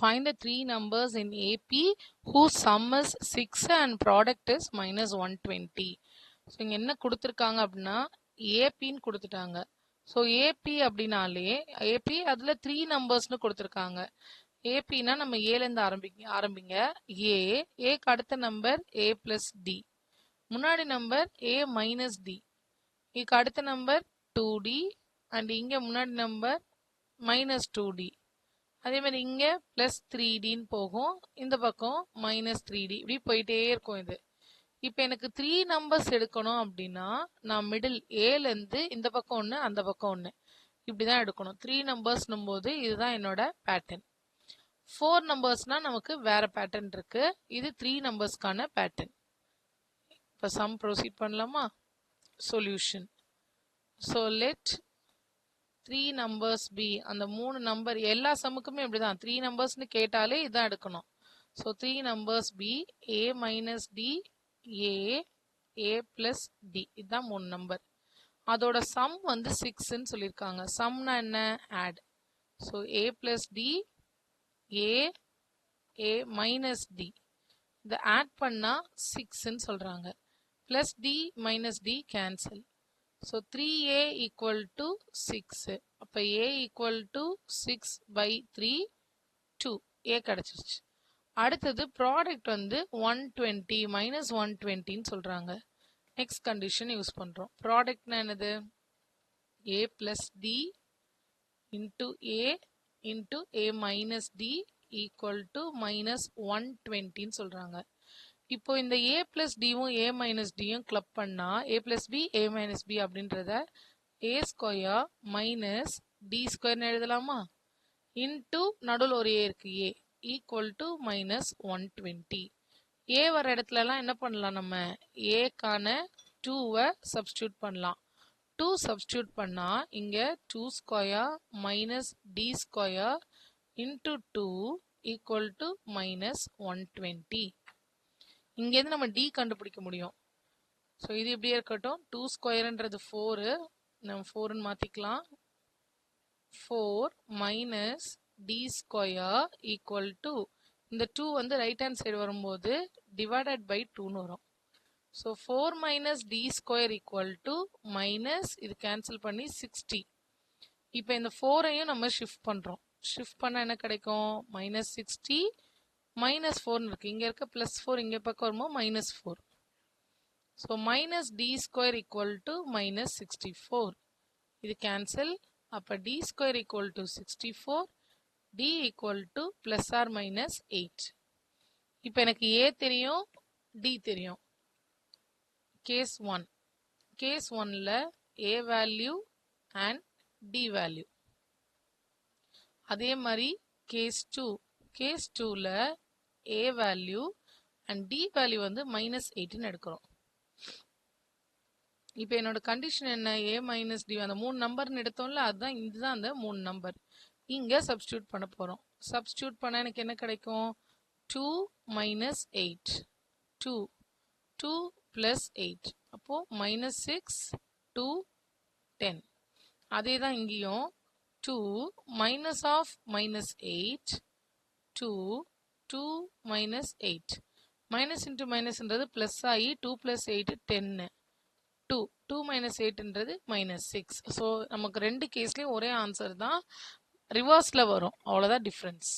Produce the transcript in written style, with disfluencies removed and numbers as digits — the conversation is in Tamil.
find the three numbers in AP whose sum is 6 and product is minus 120. So இங்கே என்ன கொடுத்துருக்காங்க அப்படின்னா ஏபின்னு கொடுத்துட்டாங்க. ஸோ ஏபி அப்படின்னாலே ஏபி அதில் 3 நம்பர்ஸ்னு கொடுத்துருக்காங்க. ஏபின்னா நம்ம ஏலேருந்து ஆரம்பிங்க. ஏக்கு அடுத்த நம்பர் ஏ பிளஸ் டி, முன்னாடி நம்பர் ஏ மைனஸ் டி, இதுக்கு அடுத்த நம்பர் 2D அண்ட் இங்கே முன்னாடி நம்பர் மைனஸ் 2D, அதே மாதிரி இங்கே ப்ளஸ் 3Dன்னு போகும், இந்த பக்கம் மைனஸ் 3D, இப்படி போயிட்டே இருக்கும் இது. இப்போ எனக்கு 3 நம்பர்ஸ் எடுக்கணும் அப்படின்னா நான் மிடில் ஏலேருந்து இந்த பக்கம் ஒன்று அந்த பக்கம் ஒன்று இப்படி தான் எடுக்கணும். 3 நம்பர்ஸ்னும் போது இதுதான் என்னோட பேட்டர்ன். 4 நம்பர்ஸ்னால் நமக்கு வேற பேட்டர்ன் இருக்கு. இது 3 நம்பர்ஸ்க்கான பேட்டர்ன். இப்போ சம் ப்ரொசீட் பண்ணலாமா? Solution. So let 3 numbers be, அந்த 3 நம்பர் எல்லா சம்முக்குமே இப்படிதான் 3 நம்பர்ஸ்னு கேட்டாலே இதான் எடுக்கணும். ஸோ 3 நம்பர்ஸ் பி, ஏ மைனஸ் டி, ஏ பிளஸ் டி, இதுதான் 3 நம்பர். அதோட சம் வந்து 6ன்னு சொல்லியிருக்காங்க. சம்னா என்ன? Add. So A plus D, A minus D, இதை ஆட் பண்ணா 6ன்னு சொல்றாங்க. Plus D minus D cancel. So 3a equal to 6. அப்போ a ஈக்குவல் டு 6/3, 2, a கிடச்சிருச்சு. அடுத்தது ப்ராடக்ட் வந்து 120 மைனஸ் 120ன்னு சொல்கிறாங்க. நெக்ஸ்ட் கண்டிஷன் யூஸ் பண்ணுறோம். ப்ராடக்ட்னா என்னது? a plus d into a minus d equal to minus 120ன்னு சொல்கிறாங்க. இப்போ இந்த a பிளஸ் டியும் a மைனஸ் டியும் கிளப் பண்ணா a plus b a minus b அப்படின்றத a ஸ்கொயர் மைனஸ் டி ஸ்கொயர்னு எழுதலாமா? இன்டூ நடுவில் ஒரு a இருக்கு, a equal to minus 120. a வர இடத்துலலாம் என்ன பண்ணலாம்? நம்ம ஏக்கான 2வை சப்ஸ்டியூட் பண்ணலாம். 2 சப்ஸ்டியூட் பண்ணா இங்க 2 square minus D square into 2 equal to minus 120. இங்கேருந்து நம்ம டி கண்டுபிடிக்க முடியும். ஸோ இது இப்படியே இருக்கட்டும். 2 ஸ்கொயர்ன்றது 4, நம்ம 4ன்னு மாற்றிக்கலாம். 4 minus D square equal to, இந்த 2 வந்து ரைட் ஹேண்ட் சைடு வரும்போது டிவைடட் பை 2ன்னு வரும். So 4 minus D square equal to minus, இது கேன்சல் பண்ணி 60. இப்போ இந்த 4ஐயும் நம்ம ஷிஃப்ட் பண்ணுறோம். ஷிஃப்ட் பண்ணால் என்ன கிடைக்கும்? மைனஸ் 60 மைனஸ் 4 இருக்கு, இங்க இருக்க பிளஸ் 4 இங்க பக்கம் வரும்போது minus 4. So minus D square equal to minus 64, இது கேன்சல். அப்போ d square equal to 64, d equal to plus or minus 8. இப்போ எனக்கு ஏ தெரியும், டி தெரியும். கேஸ் 1, கேஸ் 1ல a value and d value. அதே மாதிரி கேஸ் 2, கேஸ் 2ல a value and d value வந்து மைனஸ் 8ன்னு எடுக்கிறோம். இப்போ என்னோட கண்டிஷன் என்ன? a மைனஸ் டி, அந்த 3 நம்பர்னு எடுத்தோம்ல, அதுதான் இதுதான் அந்த 3 நம்பர். இங்கே சப்ஸ்டியூட் பண்ண போகிறோம். சப்ஸ்டியூட் பண்ண எனக்கு என்ன கிடைக்கும்? 2 மைனஸ் 8, 2 பிளஸ் 8, அப்போது மைனஸ் 6, 2, 10. அதே தான் இங்கேயும் 2 minus of minus 8, 2 minus 8. Minus into மைனஸ்ன்றது ப்ளஸ் ஆகி 2 + 8 10. 2 மைனஸ் 8ன்றது மைனஸ் 6. ஸோ நமக்கு 2 கேஸ்லேயும் ஒரே ஆன்சர் தான், ரிவர்ஸில் வரும், அவ்வளோதான் டிஃப்ரென்ஸ்.